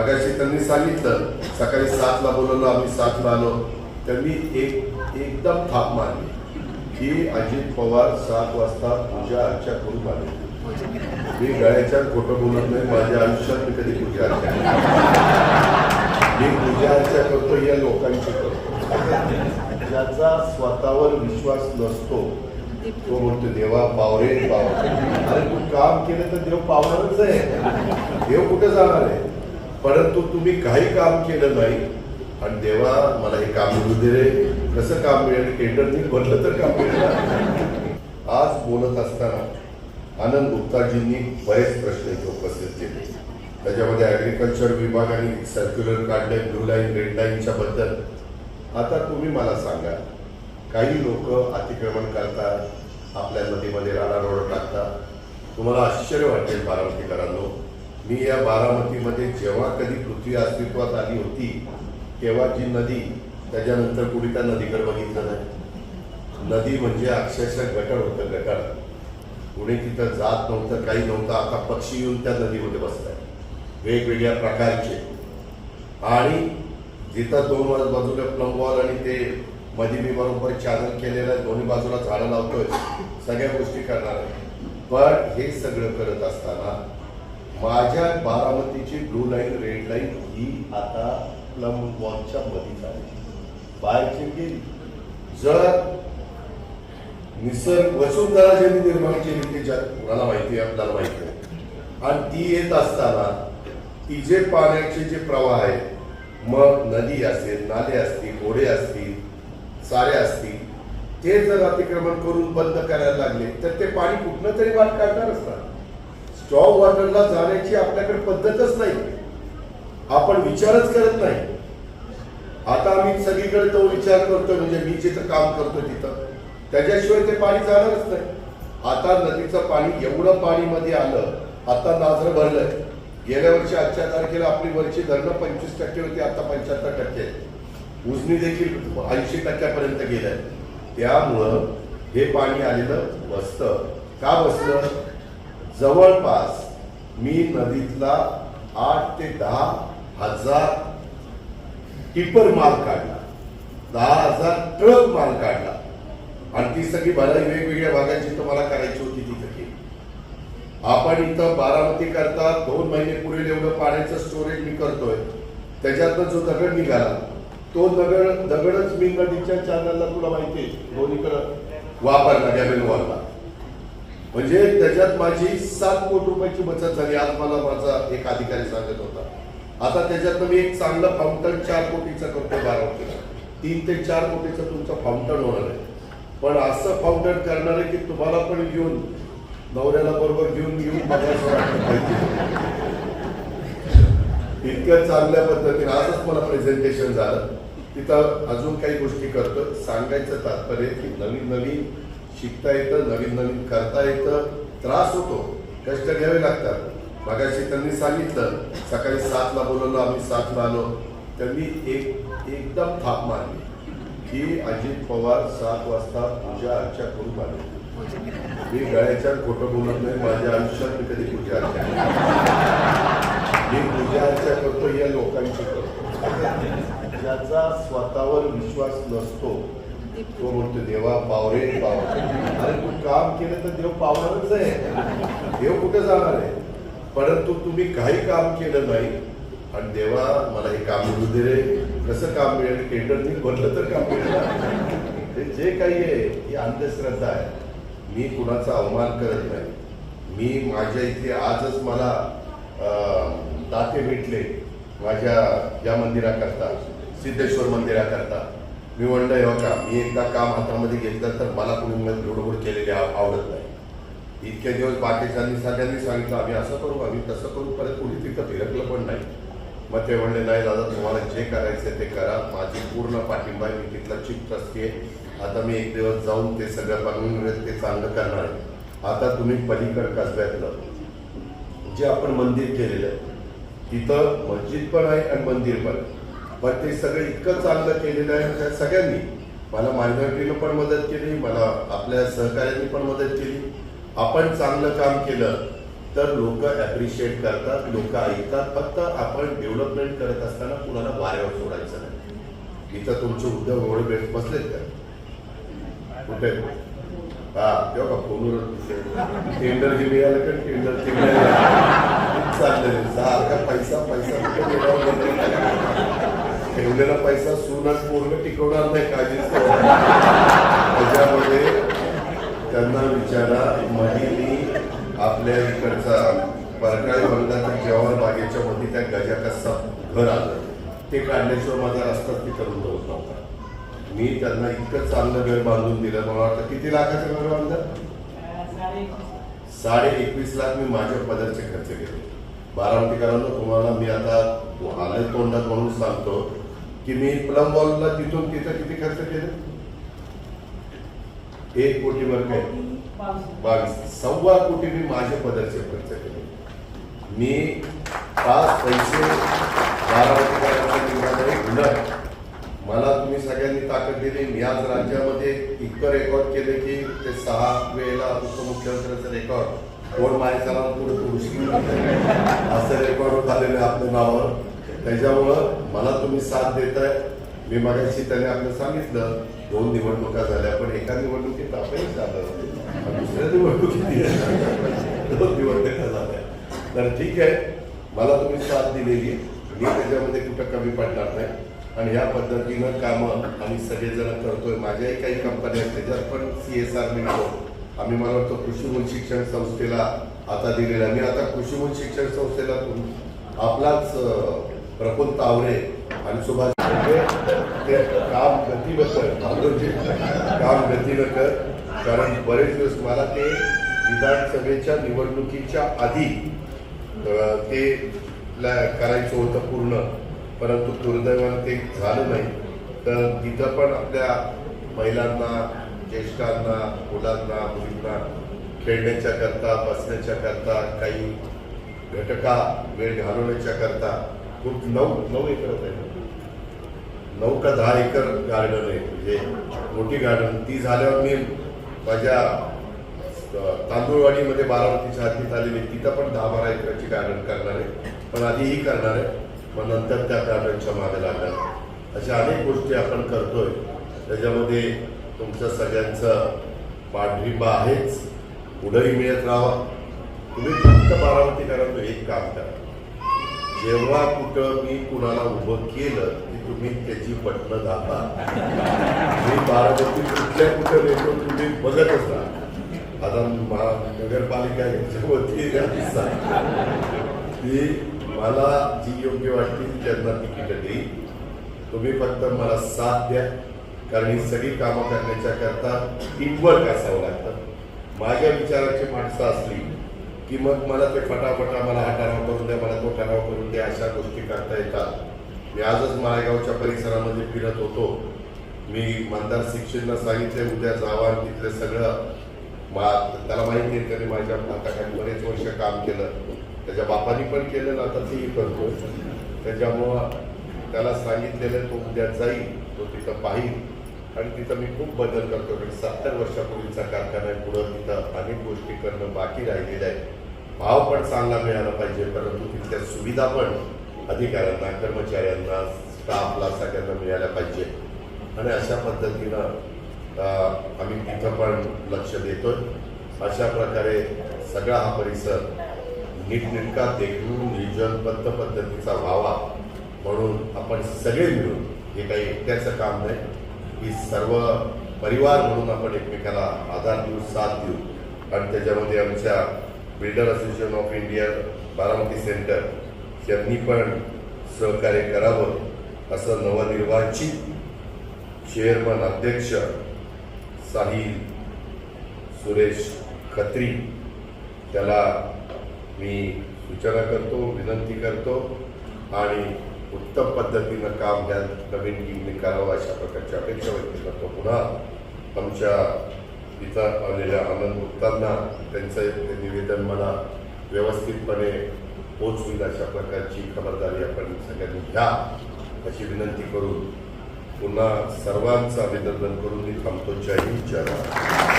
मागाशी त्यांनी सांगितलं सकाळी 7ला बोलवलं, आम्ही 7ला आलो. त्यांनी एकदम थाप मारली की अजित पवार 7 वाजता पूजा अर्चा करून आले. मी गळ्याच्या खोटं बोलत नाही, माझ्या आयुष्यात मी कधी पूजा अर्चा मी पूजा अर्चा करतो या लोकांची करतो. ज्याचा स्वतःवर विश्वास नसतो तो म्हणतो देवा पावरे पावरे. अरे तू काम केलं तर देव पावणारच आहे, देव कुठे जाणार आहे. परंतु तुम्ही काही काम केलं नाही आणि देवा मला हे काम मिळू दे रे. कसं काम मिळेल? टेंडरनी भरलं तर काम मिळेल. आज बोलत असताना आनंद गुप्ताजींनी बरेच प्रश्न इथे उपस्थित केले. त्याच्यामध्ये ॲग्रिकल्चर विभागाने सर्क्युलर काढले ब्लू लाईन रेड लाईनच्या बद्दल. आता तुम्ही मला सांगा, काही लोक अतिक्रमण करतात, आपल्या नदीमध्ये राडारोड टाकतात. तुम्हाला आश्चर्य वाटेल बारामतीकरांनो, मी या बारामतीमध्ये जेव्हा कधी पृथ्वी अस्तित्वात आली होती तेव्हा जी नदी, त्याच्यानंतर कुणी त्या नदीकडे बघितलं नाही. नदी म्हणजे अक्षरशः गटर होतं, गटर. कुणी तिथं जात नव्हतं, काही नव्हतं. आता पक्षी येऊन त्या नदीमध्ये बसतात वेगवेगळ्या प्रकारचे. आणि जिथं दोन बाजूला प्लंबवॉल आणि ते मध्ये मी बरोबर चॅनल केलेलं आहे, दोन्ही बाजूला झाडं लावतोय, सगळ्या गोष्टी करणार आहे. पण हे सगळं करत असताना माझ्या बारामतीची ब्लू लाईन रेड लाईन ही आता प्लंब वॉलच्या मध्ये झाली, बाहेरची गेली. जर निसर्ग वसुंधरा ज्यांनी निर्माण केली ती कुणाला माहिती आहे, आपल्याला माहिती आहे. आणि ती येत असताना ती जे पाण्याचे जे प्रवाह आहेत, मग नदी असेल, नाले असतील, ओढे असतील, सारे असतील, ते जर अतिक्रमण करून बंद करायला लागले तर ते पाणी कुठनं तरी वाट काढणारच ना. स्टॉक वॉटरला जाण्याची आपल्याकडे पद्धतच नाही, आपण विचारच करत नाही. आता आम्ही सगळीकडे तो विचार करतोय, म्हणजे मी जिथं काम करतोय तिथं त्याच्याशिवाय ते पाणी जाणारच नाही. आता नदीचं पाणी एवढं पाणी मध्ये आलं, आता नाझरं भरलंय. गेल्या वर्षी आजच्या तारखेला आपली वरची धरणं 25% होती, आता 75% आहे. उजनी देखील 80% गेलंय. त्यामुळं हे पाणी आलेलं बसतं. का बसलं? जवळपास मी नदीतला 8 ते 10 हजार टिपर माल काढला, 10,000 ट्रक माल काढला. आणि ती सगळी भराई वेगवेगळ्या भागाची तुम्हाला करायची होती ती केली. आपण इथं बारामती करता 2 महिने पुढे एवढं पाण्याचं स्टोरेज मी करतोय. त्याच्यातनं जो दगड निघाला तो दगडच मी नदीच्या चॅनलला, तुला माहिती आहे, दोन्हीकडं वापरला गॅबेल वॉलला. म्हणजे त्याच्यात माझी 7 कोटी रुपयाची बचत झाली. आज मला माझा एक अधिकारी सांगत होता. आता त्याच्यातनं मी एक चांगलं फाउंटन 4 कोटीचं करतो बारामतीला. 3 ते 4 कोटीचं तुमचं फाउंटन होणार आहे. पण असं फाउंटन करणार आहे की तुम्हाला पण घेऊन, नवऱ्याला बरोबर घेऊन बघायचं वाटलं पाहिजे. इतक्या चांगल्या पद्धतीने आजच मला प्रेझेंटेशन झालं. तिथं अजून काही गोष्टी करतो. सांगायचं तात्पर्य की नवीन नवीन शिकता येतं, नवीन नवीन करता येतं. त्रास होतो, कष्ट घ्यावे लागतात. मागाशी त्यांनी सांगितलं सकाळी 7ला बोलवलं, आम्ही 7ला आलो. त्यांनी एकदम थाप मारली की अजित पवार 7 वाजता पूजा अर्चा करून आले. मी गळ्याच्या खोटं बोलत नाही, माझ्या आयुष्यात मी कधी पूजा अर्चा मी पूजा अर्चा करतो या लोकांची करतो. ज्याचा स्वतःवर विश्वास नसतो तो म्हणतो देवा पावरे पावरे. अरे तू काम केलं तर देव पावणारच आहे, देव कुठे जाणार आहे. परंतु तुम्ही काही काम केलं नाही आणि देवा मला हे काम मिळू दे रे. कसं काम मिळेल? टेंडरनी भरलं तर काम मिळेल. जे काही आहे ही अंधश्रद्धा आहे. मी कुणाचा अवमान करत नाही. मी माझ्या इथे आजच मला दाते भेटले माझ्या या मंदिराकरता, सिद्धेश्वर मंदिराकरता. मी म्हणलं हो का, मी एकदा काम हातामध्ये घेतलं तर मला कुणी लोडगोड केलेली आवडत नाही. इतके दिवस बाकीच्यांनी सगळ्यांनी सांगितलं आम्ही असं करू, आम्ही तसं करू. परत कुणी तिथं फिरकलं पण नाही. मग ते म्हणले नाही दादा, तुम्हाला जे करायचं ते करा, माझी पूर्ण पाठिंबा आहे. मी तिथला चीफ ट्रस्टी आहे. आता मी एक दिवस जाऊन ते सगळं बनवून ते चांगलं करणार आहे. आता तुम्ही पलीकड कसब्यातलं जे आपण मंदिर केलेलं आहे तिथं मस्जिद पण आहे आणि मंदिर पण आहे. पण ते सगळं इतकं चांगलं केलेलं आहे. त्या सगळ्यांनी मला, मायनॉरिटीनं पण मदत केली, मला आपल्या सहकार्यांनी पण मदत केली. आपण चांगलं काम केलं तर लोक ॲप्रिशिएट करतात, लोक ऐकतात. फक्त आपण डेव्हलपमेंट करत असताना कुणाला वाऱ्यावर सोडायचं नाही. इथं तुमचे उद्योग एवढे बसलेत का कुठे? हा तेव्हा का फोनवर टेंडर हे मिळालं का टेंडर ते मिळालं चाललेलं सारखा पैसा पैसा कुठे ठेवलेला पैसा सूनच पूर्ण टिकवणार नाही काळजीच. त्याच्यामध्ये त्यांना विचारा महिनी आपल्या इकडचा परकाळी बंधाच्या जवाहर बागेच्या मध्ये त्या गजाचं घर आलं ते काढल्याशिवाय माझा रस्ता तिथं रुंद होत नव्हता. मी त्यांना इतकं चांगलं घर बांधून दिलं. मला वाटतं किती लाखाचं घर बांधलं? 21.5 लाख मी माझ्या पदरचे खर्च केले. बारामतीकरांना तुम्हाला मी आता आले तोंडात म्हणून सांगतो की मी प्लम बॉलला तिथून तिथं किती खर्च केले? 1 कोटीवर काय 22.25 कोटी मी माझ्या पदरचे खर्च केले. मी 5 पैसे बारामतीकरांना मला तुम्ही सगळ्यांनी ताकद दिली. मी आज राज्यामध्ये इतकं रेकॉर्ड केले की ते 6 वेळेला उपमुख्यमंत्र्यांचं रेकॉर्ड कोण मायसाला पुढे पुरुष असं रेकॉर्ड झालेलं आहे आपल्या नावावर. त्याच्यामुळं मला तुम्ही साथ देताय. मी मगाशी त्याने आपलं सांगितलं 2 निवडणुका झाल्या पण एका निवडणुकीत अपयश झालं, दुसऱ्या निवडणुकीत 2 निवडणुका झाल्या. तर ठीक आहे, मला तुम्ही साथ दिलेली, मी त्याच्यामध्ये कुठं कमी पडणार नाही आणि या पद्धतीनं कामं आम्ही सगळेजण करतोय. माझ्याही काही कंपन्या आहेत त्याच्यात पण CSR मिळतो. आम्ही मला वाटतं कृषीमूल शिक्षण संस्थेला आता दिलेला. मी आता कृषीमूल शिक्षण संस्थेला आपलाच प्रफुल्ल तावरे आणि सुभाष ते काम गतीनं कर, कारण बरेच दिवस मला ते विधानसभेच्या निवडणुकीच्या आधी ते करायचं होतं पूर्ण, परंतु दुर्दैवानं ते झालं नाही. तर तिथं पण आपल्या महिलांना, ज्येष्ठांना, मुलांना, मुलींना खेळण्याच्या करता, बसण्याच्या करता, काही घटका वेळ घालवण्याच्या करता खूप 9 एकर आहे, 9 का 10 एकर गार्डन आहे, म्हणजे मोठी गार्डन. ती झाल्यावर मी माझ्या तांदूळवाडीमध्ये बारामतीच्या हातीत आलेली तिथं पण 10-12 एकराची गार्डन करणार आहे, पण आधी ही करणार आहे, मग नंतर त्या गार्डनच्या मागे लागणार. अशा अनेक गोष्टी आपण करतोय. त्याच्यामध्ये तुमचं सगळ्यांचं पाठिंबा आहेच, पुढंही मिळत राहा. तुम्ही फक्त बारामतीकरांचं एक काम करा, जेव्हा कुठं मी कुणाला उभं केलं की तुम्ही त्याची बटणं दाबा. मी बारामती कुठं येतो तुम्ही बघतच राहा. आता नगरपालिका याच्यावरती की मला जी योग्य वाटतील त्यांना तिकीट देईल. तुम्ही फक्त मला साथ द्या, कारण ही सगळी कामं करण्याच्या करता टीमवर्क असावं लागतं. माझ्या विचाराची माणसं असली की मग मला ते फटाफटा मला हा ठराव करून द्या, मला तो ठराव करून द्या, अशा गोष्टी करता येतात. मी आजच माळेगावच्या परिसरामध्ये फिरत होतो. मी मंदार शिक्षणला सांगितले उद्या जावा आणि तिथलं सगळं त्याला माहिती आहे, त्याने माझ्या हाताखाली बरेच वर्ष काम केलं, त्याच्या बापानी पण केलं ना, आता तेही करतो. त्याच्यामुळं त्याला सांगितलेलं तो उद्या जाईल, तो तिथं पाहिल आणि तिथं मी खूप बदल करतो. 70 वर्षापूर्वीचा कारखाना आहे, पुढं तिथं अनेक गोष्टी करणं बाकी राहिलेलं आहे. भाव पण चांगला मिळाला पाहिजे, परंतु तिथल्या सुविधा पण अधिकाऱ्यांना, कर्मचाऱ्यांना, स्टाफला सगळ्यांना मिळाल्या पाहिजे. आणि अशा पद्धतीनं आम्ही तिथं पण लक्ष देतोय. अशा प्रकारे सगळा हा परिसर नीटनेटका देखून नियोजनबद्ध पद्धतीचा व्हावा म्हणून आपण सगळे मिळून, हे काही एकट्याचं काम नाही, ही सर्व परिवार म्हणून आपण एकमेकाला आधार देऊ, साथ देऊ. आणि त्याच्यामध्ये आमच्या builder association of India Baramati centre यांनी पण सहकार्य करावं, असं नवनिर्वाचित चेअरमन अध्यक्ष साहिल सुरेश खत्री त्याला मी सूचना करतो, विनंती करतो आणि उत्तम पद्धतीनं काम ह्या नवीन टीमने करावं अशा प्रकारची अपेक्षा व्यक्त करतो. पुन्हा आमच्या इथं आलेल्या आनंद गुप्तांना त्यांचं निवेदन मला व्यवस्थितपणे पोचविल अशा प्रकारची खबरदारी आपण सगळ्यांनी घ्या अशी विनंती करून पुन्हा सर्वांचं अभिनंदन करून मी थांबतो. जय हिंद, जय महाराष्ट्र.